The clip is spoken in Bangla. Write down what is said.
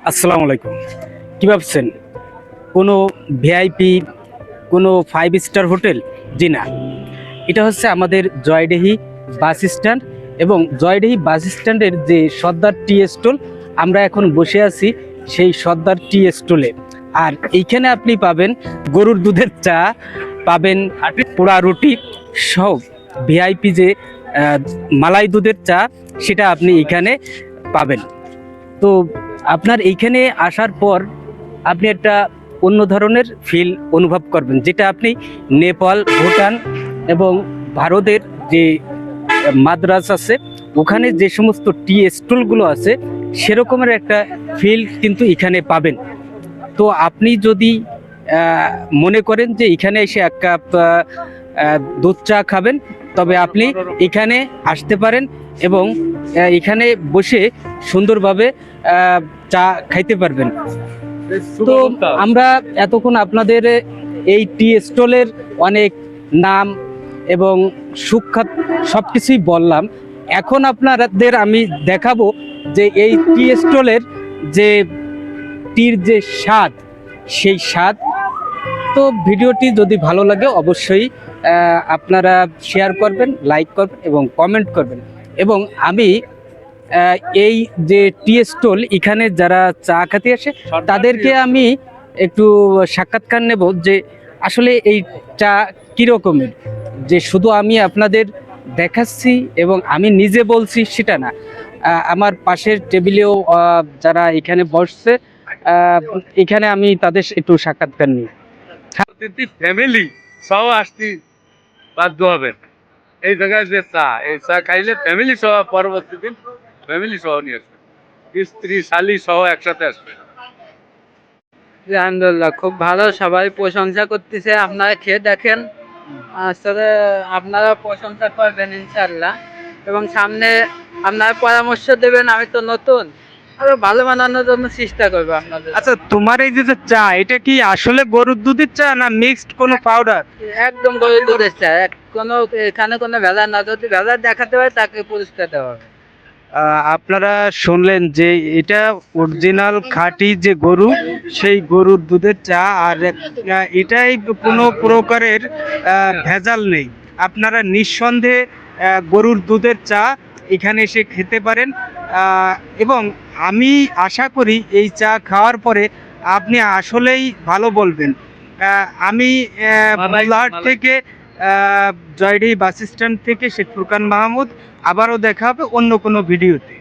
আসসালামু আলাইকুম। কী ভাবছেন কোনো ভিআইপি কোনো 5 স্টার হোটেল? জি না, এটা হচ্ছে আমাদের জয়দেহি বাস স্ট্যান্ড এবং জয়দেহি বাস স্ট্যান্ডের যে সর্দার টি স্টল, আমরা এখন বসে আছি সেই সর্দার টি স্টলে। আর এইখানে আপনি পাবেন গরুর দুধের চা, পাবেন পোড়া রুটি সহ ভিআইপি যে মালাই দুধের চা, সেটা আপনি এখানে পাবেন। তো আপনার এইখানে আসার পর আপনি একটা অন্য ধরনের ফিল অনুভব করবেন, যেটা আপনি নেপাল, ভুটান এবং ভারতের যে মাদ্রাজ আছে ওখানে যে সমস্ত টি স্টলগুলো আছে সেরকমের একটা ফিল কিন্তু এখানে পাবেন। তো আপনি যদি মনে করেন যে এখানে এসে এক কাপ দুধ চা খাবেন, তবে আপনি এখানে আসতে পারেন এবং এখানে বসে সুন্দরভাবে চা খাইতে পারবেন। তো আমরা এতক্ষণ আপনাদের এই টি স্টলের অনেক নাম এবং সুখ্যাত সব কিছুই বললাম। এখন আপনাদের আমি দেখাবো যে এই টি স্টলের যে টির যে স্বাদ, সেই স্বাদ। তো ভিডিওটি যদি ভালো লাগে অবশ্যই আপনারা শেয়ার করবেন, লাইক করবেন এবং কমেন্ট করবেন। এবং আমি এই যে টি স্টল এখানে যারা চা খেতে আসে তাদেরকে আমি একটু সাক্ষাৎকার নেব যে আসলে এই চা কীরকমের। যে শুধু আমি আপনাদের দেখাচ্ছি এবং আমি নিজে বলছি সেটা না, আমার পাশের টেবিলেও যারা এখানে বসছে এখানে আমি তাদের একটু সাক্ষাৎকার নিই। ফ্যামিলি সহ আসতে বাধ্য হবেন। এই জায়গায় যে চা, এই চা খাইলে ফ্যামিলি সহ পরবর্তী দিন ফ্যামিলি সহ নিয়ে আসবে, স্ত্রী শালি সহ একসাথে আসবে। জি, আলহামদুলিল্লাহ খুব ভালো, সবাই প্রশংসা করতেছে। আপনারা খেয়ে দেখেন, আসলে আপনারা প্রশংসা করবেন ইনশাল্লাহ, এবং সামনে আপনারা পরামর্শ দেবেন। আমি তো নতুন, আরো ভালো বানানোর জন্য চেষ্টা করবো আপনাদের। আচ্ছা, তোমার এই যে চা, এটা কি আসলে গরুর দুধের চা না মিক্সড কোনো পাউডার? একদম গরুর দুধের চা, কোনো এখানে কোনো ভেজাল না, যদি ভেজাল দেখাতে হয় তাকে পুরস্কার দেওয়া হবে। আপনারা শুনলেন যে এটা অরিজিনাল খাঁটি যে গরু, সেই গরুর দুধের চা। আর এটাই কোনো প্রকারের ভেজাল নেই। আপনারা নিঃসন্দেহে গরুর দুধের চা এখানে এসে খেতে পারেন। এবং আমি আশা করি এই চা খাওয়ার পরে আপনি আসলেই ভালো বলবেন। আমি বাবুরহাট থেকে জয়দেহি বাস স্ট্যান্ড থেকে শেখ ফুরকান মাহমুদ। আবারও দেখা হবে অন্য কোনো ভিডিওতে।